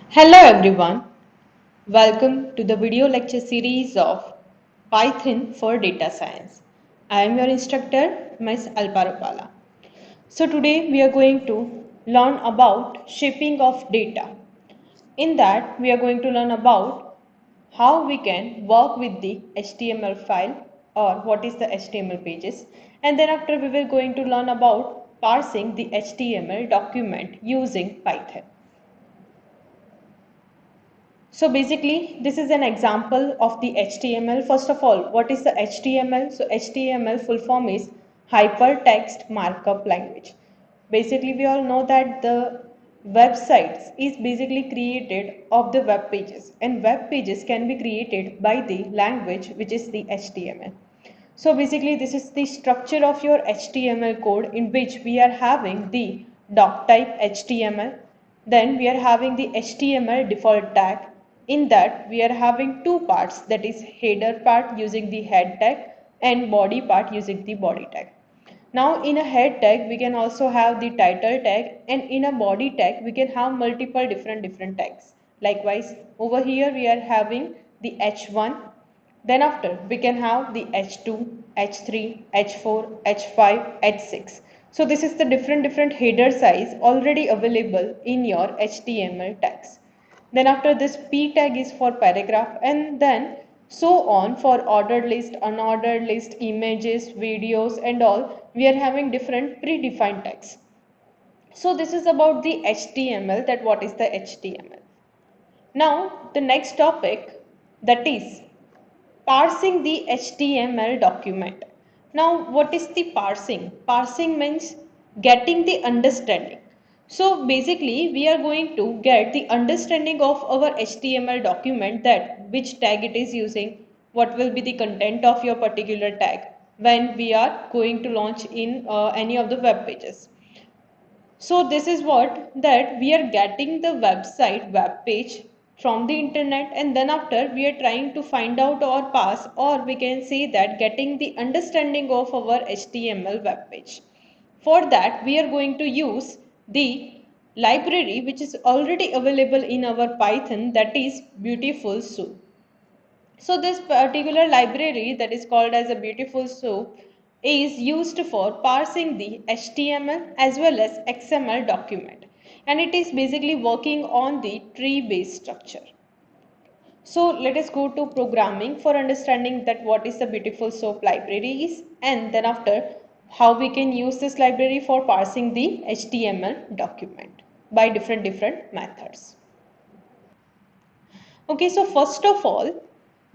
Hello everyone, welcome to the video lecture series of Python for Data Science. I am your instructor, Ms. Alparupala. So today we are going to learn about shaping of data. In that we are going to learn about how we can work with the HTML file or what is the HTML pages, and then after we will going to learn about parsing the HTML document using Python. So basically, this is an example of the HTML. First of all, what is the HTML? So HTML full form is Hypertext Markup Language. Basically, we all know that the websites is basically created of the web pages, and web pages can be created by the language which is the HTML. So basically, this is the structure of your HTML code in which we are having the doc type HTML. Then we are having the HTML default tag. In that we are having two parts, that is header part using the head tag and body part using the body tag. Now in a head tag we can also have the title tag, and in a body tag we can have multiple different tags. Likewise over here we are having the h1, then after we can have the h2, h3, h4, h5, h6. So this is the different header size already available in your HTML tags. Then after this p tag is for paragraph, and then so on for ordered list, unordered list, images, videos and all. We are having different predefined tags. So this is about the HTML, that what is the HTML. Now the next topic, that is parsing the HTML document. Now what is the parsing? Parsing means getting the understanding. So basically we are going to get the understanding of our HTML document, that which tag it is using, what will be the content of your particular tag when we are going to launch in any of the web pages. So this is what, that we are getting the web page from the internet, and then after we are trying to find out or pass, or we can say that getting the understanding of our HTML web page. For that we are going to use the library which is already available in our Python, that is Beautiful Soup. So this particular library that is called as a Beautiful Soup is used for parsing the HTML as well as XML document, and it is basically working on the tree based structure. So let us go to programming for understanding that what is the Beautiful Soup library is, and then after how we can use this library for parsing the HTML document by different methods. Okay, so first of all,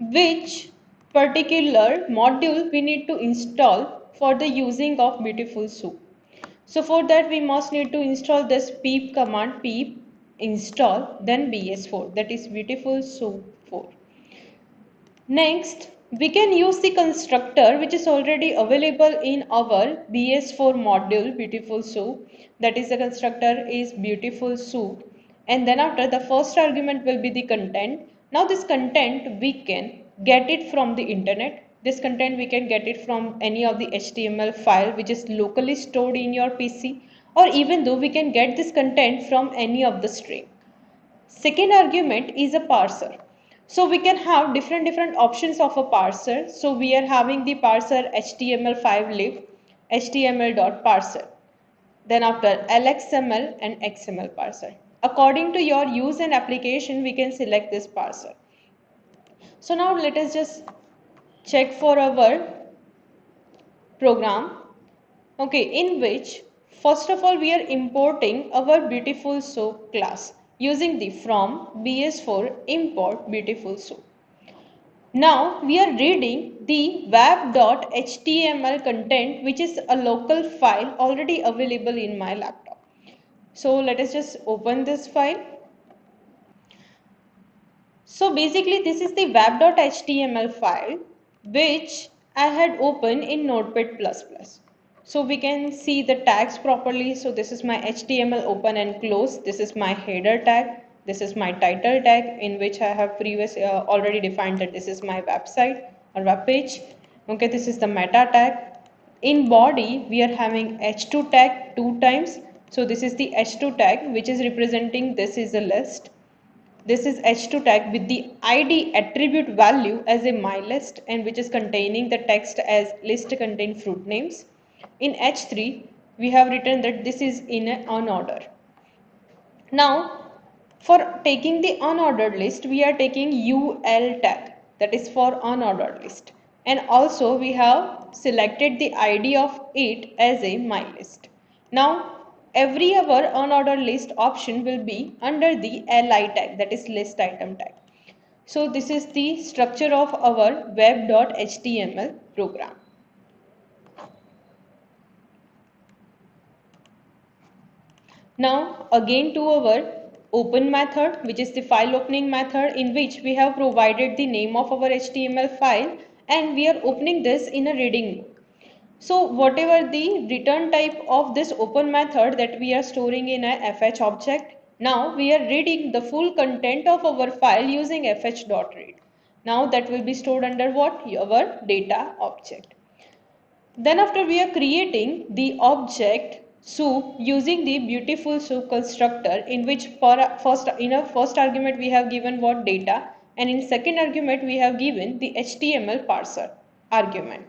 which particular module we need to install for the using of Beautiful Soup? So for that we must need to install this pip command, pip install, then bs4, that is Beautiful Soup 4. Next, we can use the constructor which is already available in our BS4 module Beautiful Soup. That is, the constructor is Beautiful Soup, and then after the first argument will be the content. Now this content we can get it from the internet. This content we can get it from any of the HTML file which is locally stored in your PC, or even though we can get this content from any of the string. Second argument is a parser. So we can have different options of a parser. So we are having the parser HTML5 HTML.parser. Then after LXML and XML parser. According to your use and application, we can select this parser. So now let us just check for our program. Okay, in which first of all we are importing our Beautiful Soup class using the from bs4 import Beautiful Soup. Now we are reading the web.html content, which is a local file already available in my laptop. So let us just open this file. So basically this is the web.html file which I had opened in Notepad++. So we can see the tags properly. So this is my HTML open and close. This is my header tag. This is my title tag, in which I have already defined that this is my website or web page. Okay, this is the meta tag. In body, we are having h2 tag 2 times. So this is the h2 tag which is representing this is a list. This is h2 tag with the id attribute value as a mylist and which is containing the text as list contain fruit names. In h3, we have written that this is in an unorder. Now, for taking the unordered list, we are taking ul tag, that is for unordered list. And also we have selected the id of it as a mylist. Now, every our unordered list option will be under the li tag, that is list item tag. So this is the structure of our web.html program. Now again to our open method, which is the file opening method, in which we have provided the name of our HTML file and we are opening this in a reading mode. So whatever the return type of this open method that we are storing in a fh object, now we are reading the full content of our file using fh.read. Now that will be stored under what? Our data object. Then after we are creating the object soup using the beautiful soup constructor, in which in a first argument we have given what? Data, and in second argument we have given the HTML parser argument.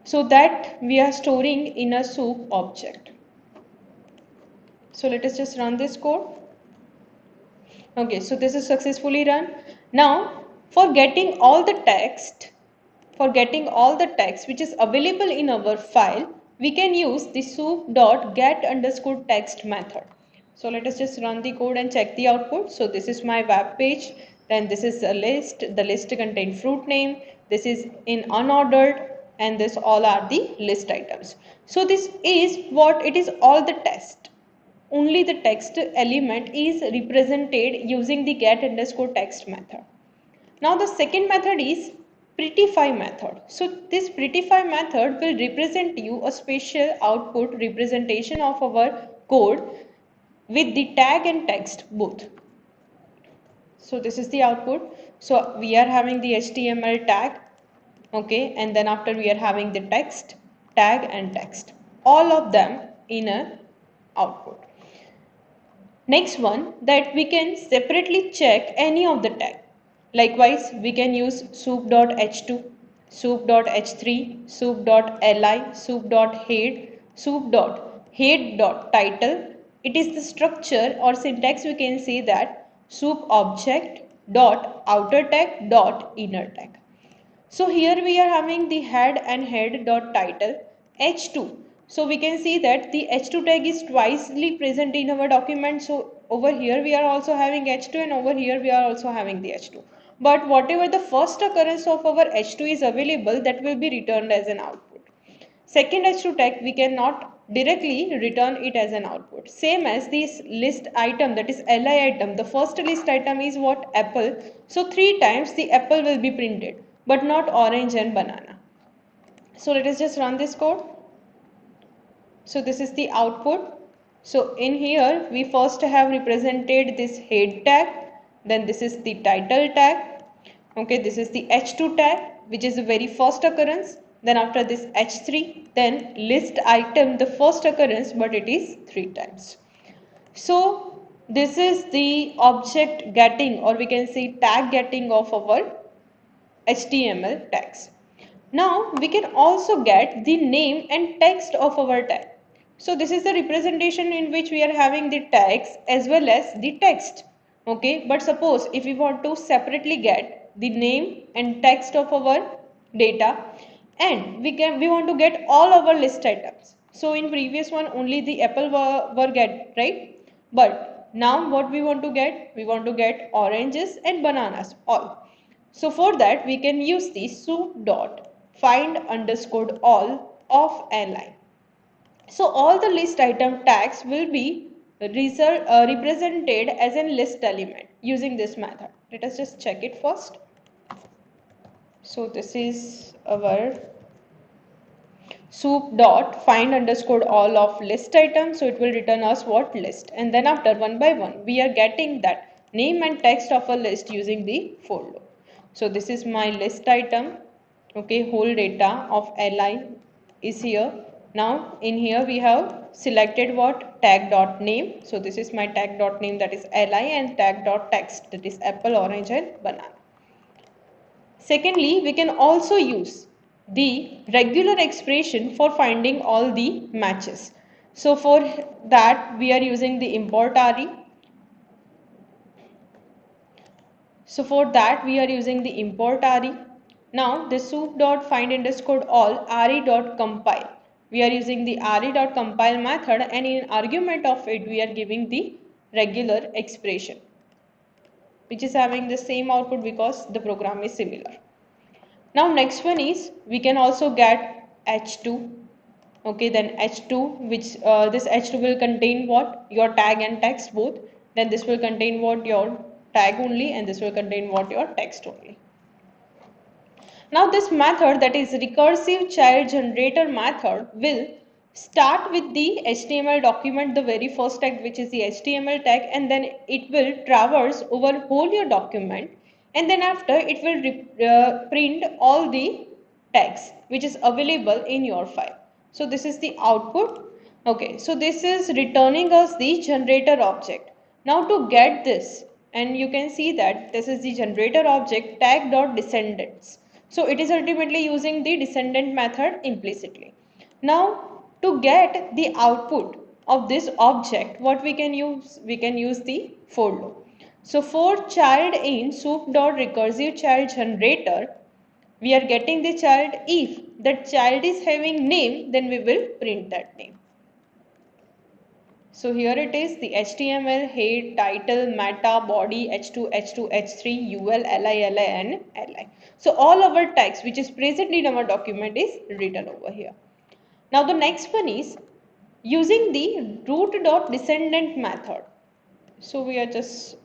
So that we are storing in a soup object. So let us just run this code. Okay, so this is successfully run. Now for getting all the text which is available in our file, we can use the soup.get_text method. So let us just run the code and check the output. So this is my web page, then this is a list, the list contains fruit name, this is in unordered, and this all are the list items. So this is what it is, all the text. Only the text element is represented using the get_text method. Now the second method is prettify method. So this prettify method will represent you a special output representation of our code with the tag and text both. So this is the output. So we are having the HTML tag, okay, and then after we are having the text, tag and text, all of them in a output. Next one, that we can separately check any of the tag. Likewise, we can use soup.h2, soup.h3, soup.li, soup.head, soup.head.title. It is the structure or syntax we can say that soup object dot outer tag dot inner tag. So here we are having the head and head dot title h2. So we can see that the h2 tag is twicely present in our document. So over here we are also having h2 and over here we are also having the h2. But whatever the first occurrence of our h2 is available, that will be returned as an output. Second h2 tag we cannot directly return it as an output. Same as this list item, that is li item. The first list item is what? Apple. So 3 times the apple will be printed, but not orange and banana. So let us just run this code. So this is the output. So in here we first have represented this head tag, then this is the title tag, okay, this is the h2 tag which is the very first occurrence, then after this h3, then list item, the first occurrence, but it is 3 times. So this is the object getting, or we can say tag getting of our HTML tags. Now we can also get the name and text of our tag. So this is the representation in which we are having the tags as well as the text. Okay, but suppose if we want to separately get the name and text of our data, and we want to get all our list items. So in previous one only the apple were get, right? But now what we want to get? We want to get oranges and bananas all. So for that we can use the soup.find_all of li. So all the list item tags will be represented as a list element using this method. Let us just check it first. So this is our soup.find_all of list item. So it will return us what? List. And then after one by one we are getting that name and text of a list using the for loop. So this is my list item. Okay, whole data of li is here. Now in here we have selected what tag dot name. So this is my tag dot name, that is li, and tag dot text, that is apple, orange and banana. Secondly, we can also use the regular expression for finding all the matches. So for that we are using the import re. So for that we are using the import re. Now the soup.find underscore all re.compile. We are using the re.compile method, and in argument of it we are giving the regular expression, which is having the same output because the program is similar. Now next one is we can also get h2. Okay, then h2, which this h2 will contain what, your tag and text both. Then this will contain what, your tag only, and this will contain what, your text only. Now this method, that is recursive child generator method, will start with the HTML document, the very first tag, which is the HTML tag, and then it will traverse over whole your document, and then after it will print all the tags which is available in your file. So this is the output. Okay, so this is returning us the generator object. Now to get this, and you can see that this is the generator object tag.descendants. So it is ultimately using the descendant method implicitly. Now to get the output of this object, what we can use? We can use the for loop. So for child in soup.recursive child generator, we are getting the child. If that child is having name, then we will print that name. So here it is, the HTML, head, title, meta, body, h2, h2, h3, ul, li, li, and li. So all our text which is present in our document is written over here. Now the next one is using the root.descendant method. So we are just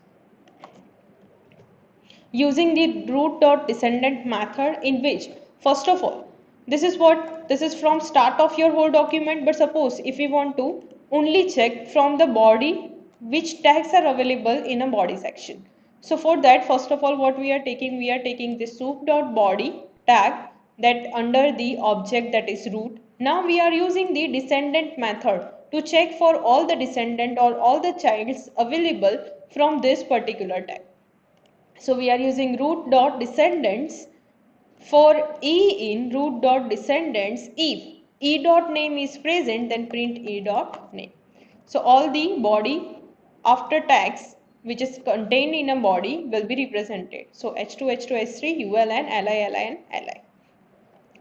using the root.descendant method, in which first of all this is from start of your whole document, but suppose if we want to only check from the body which tags are available in a body section. So for that, first of all, what we are taking the soup.body tag that under the object, that is root. Now we are using the descendant method to check for all the descendant or all the childs available from this particular tag. So we are using root.descendants. For e in root.descendants, if e.name is present, then print e.name. So all the body after tags which is contained in a body will be represented. So h2, h2, h3, ul, and li, li, and li.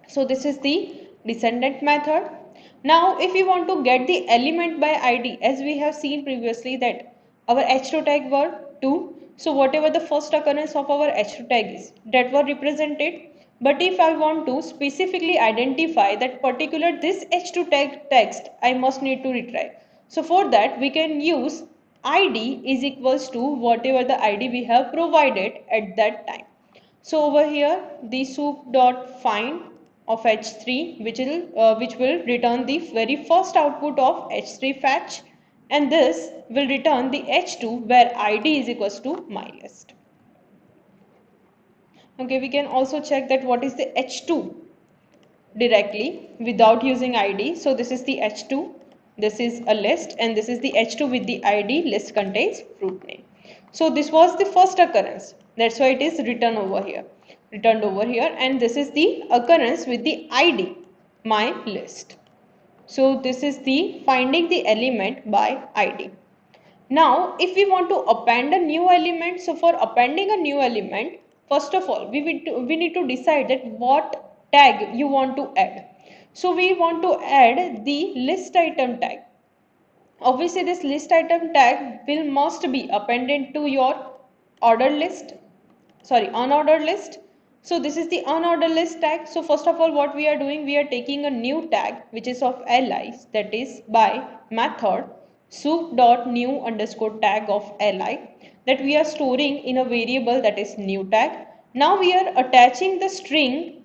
So this is the descendant method. Now if we want to get the element by id, as we have seen previously that our h2 tag were 2. So whatever the first occurrence of our h2 tag is, that were represented. But if I want to specifically identify that particular this h2 tag text, I must need to retrieve. So for that we can use id is equals to whatever the id we have provided at that time. So over here the soup.find of h3, which will return the very first output of h3 fetch, and this will return the h2 where id is equals to mylist. Okay, we can also check that what is the h2 directly without using id. So this is the h2, this is a list, and this is the h2 with the id. List contains fruit name. So this was the first occurrence, that's why it is returned over here, and this is the occurrence with the id my list. So this is the finding the element by id. Now if we want to append a new element, so for appending a new element, first of all we need to decide that what tag you want to add. So we want to add the list item tag. Obviously this list item tag will must be appended to your unordered list. So this is the unordered list tag. So first of all, what we are doing, we are taking a new tag which is of li, that is by method soup.new underscore tag of li, that we are storing in a variable, that is new tag. Now we are attaching the string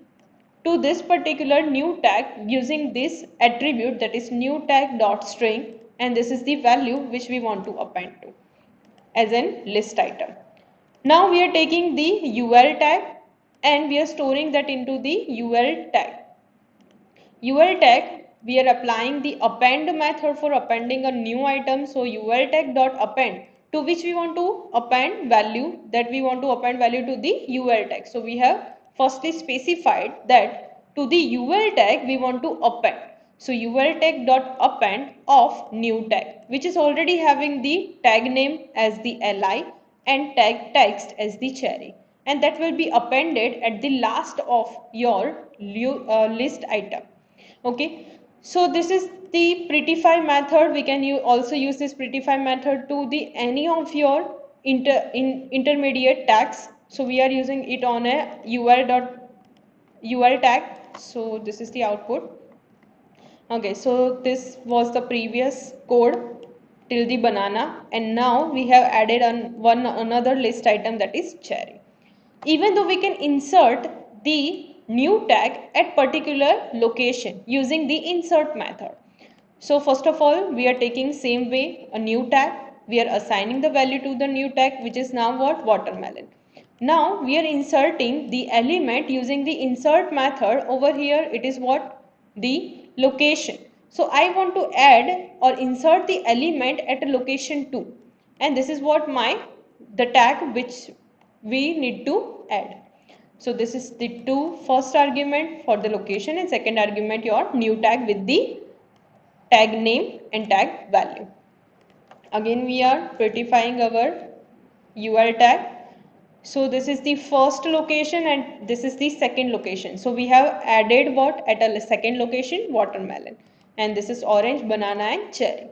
to this particular new tag using this attribute, that is new tag dot string, and this is the value which we want to append to as an list item. Now we are taking the ul tag and we are storing that into the UL tag. UL tag, we are applying the append method for appending a new item. So UL tag dot append, to which we want to append value, that we want to append value to the UL tag. So we have firstly specified that to the UL tag we want to append. So UL tag dot append of new tag, which is already having the tag name as the li and tag text as the cherry, and that will be appended at the last of your list item. Okay, so this is the prettify method. We can also use this prettify method to the any of your intermediate tags. So we are using it on a ul tag. So this is the output. Okay, so this was the previous code till the banana, and now we have added another list item, that is cherry. Even though we can insert the new tag at particular location using the insert method. So first of all, we are taking same way a new tag. We are assigning the value to the new tag, which is now what? Watermelon. Now we are inserting the element using the insert method. Over here it is what? The location. So I want to add or insert the element at a location 2, and this is what the tag which we need to add. So this is the first argument for the location, and second argument your new tag with the tag name and tag value. Again we are prettifying our UL tag. So this is the first location and this is the second location. So we have added what at a second location? Watermelon. And this is orange, banana and cherry.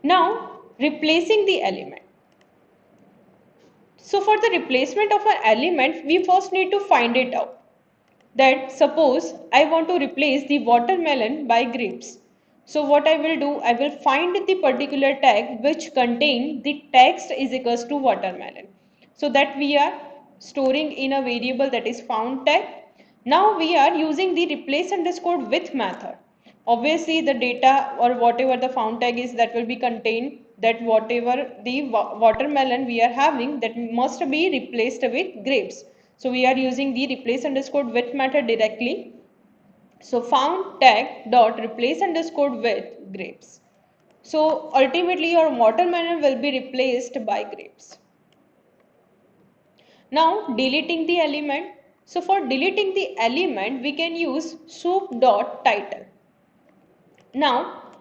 Now replacing the element. So for the replacement of an element, we first need to find it out. That suppose I want to replace the watermelon by grapes. So what I will do, I will find the particular tag which contain the text is equals to watermelon. So that we are storing in a variable, that is found tag. Now we are using the replace underscore with method. Obviously the data or whatever the found tag is, that will be contained, that whatever the watermelon we are having, that must be replaced with grapes. So we are using the replace underscore with method directly. So found tag dot replace underscore with grapes. So ultimately your watermelon will be replaced by grapes. Now deleting the element. So for deleting the element, we can use soup dot title. Now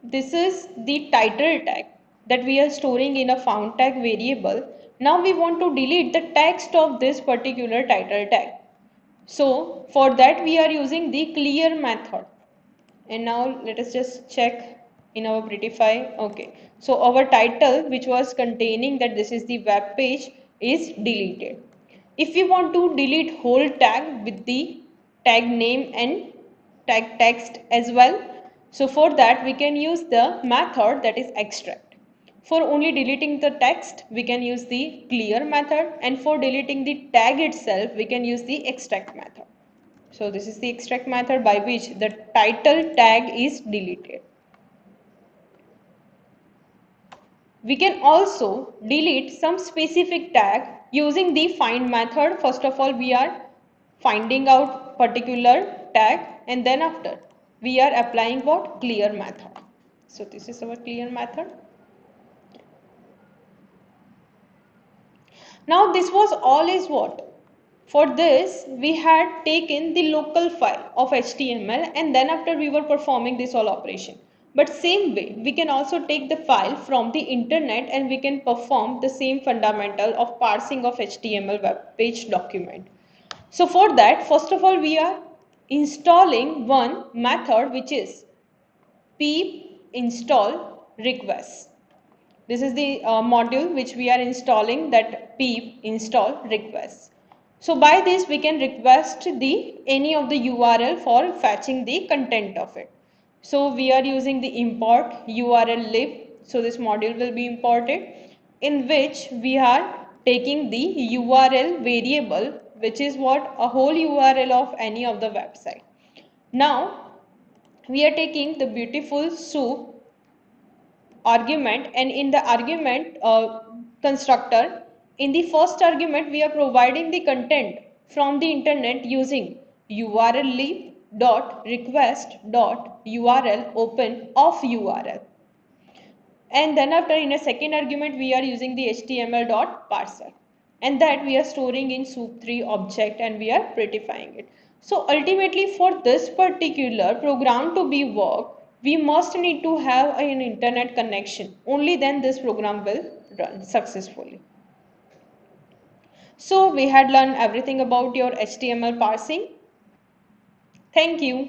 this is the title tag that we are storing in a found tag variable. Now we want to delete the text of this particular title tag. So for that we are using the clear method. And now let us just check in our prettify. Okay, so our title which was containing that this is the web page is deleted. If we want to delete whole tag with the tag name and tag text as well, so for that we can use the method, that is extract. For only deleting the text we can use the clear method, and for deleting the tag itself we can use the extract method. So this is the extract method by which the title tag is deleted. We can also delete some specific tag using the find method. First of all, we are finding out particular tag, and then after we are applying what? Clear method. So this is our clear method. Now this was all is what? For this we had taken the local file of HTML, and then after we were performing this all operation. But same way we can also take the file from the internet and we can perform the same fundamental of parsing of HTML web page document. So for that, first of all we are installing one method which is pip install request. This is the module which we are installing, that pip install request. So by this we can request the any of the URL for fetching the content of it. So we are using the import URL lib. So this module will be imported, in which we are taking the URL variable, which is what? A whole URL of any of the website. Now we are taking the beautiful soup argument, and in the argument constructor, in the first argument we are providing the content from the internet using url_request.url open of URL. And then after, in a second argument, we are using the html.parser, and that we are storing in soup3 object and we are prettifying it. So ultimately, for this particular program to be work, we must need to have an internet connection. Only then this program will run successfully. So we had learned everything about your HTML parsing. Thank you.